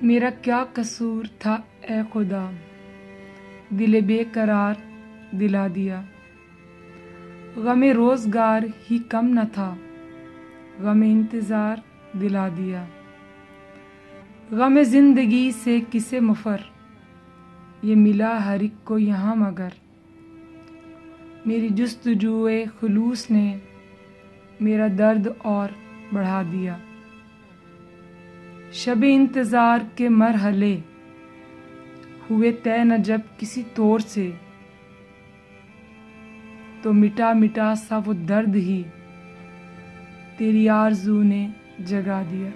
میرا کیا قصور تھا اے خدا، دل بے قرار دلا دیا۔ غم روزگار ہی کم نہ تھا، غم انتظار دلا دیا۔ غم زندگی سے کسے مفر، یہ ملا ہر ایک کو یہاں مگر۔ میری جستجوئے خلوص نے میرا درد اور بڑھا دیا۔ شب انتظار کے مرحلے ہوئے طے نہ جب کسی طور سے، تو مٹا مٹا سا وہ درد ہی تیری آرزو نے جگا دیا۔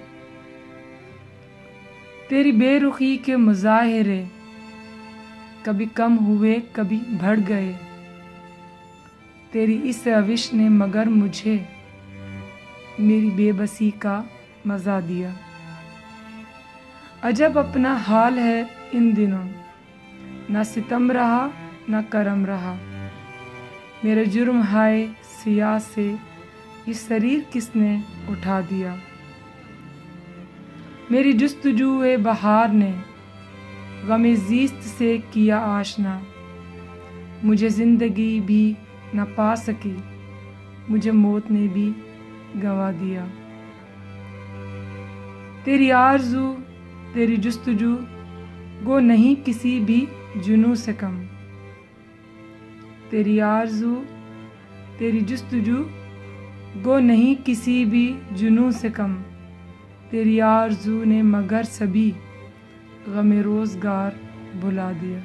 تیری بے رخی کے مظاہرے کبھی کم ہوئے کبھی بڑھ گئے، تیری اس روش نے مگر مجھے میری بے بسی کا مزہ دیا۔ عجب اپنا حال ہے ان دنوں، نہ ستم رہا نہ کرم رہا۔ میرے جرم ہائے سیاہ سے یہ سریر کس نے اٹھا دیا۔ میری جستجوئے بہار نے غم زیست سے کیا آشنا۔ مجھے زندگی بھی نہ پا سکی، مجھے موت نے بھی گنوا دیا۔ تیری آرزو تیری جستجو گو نہیں کسی بھی جنوں سے کم۔ تیری آرزو تیری جستجو گو نہیں کسی بھی جنوں سے کم۔ تیری آرزو نے مگر سبھی غم روزگار بھلا دیا۔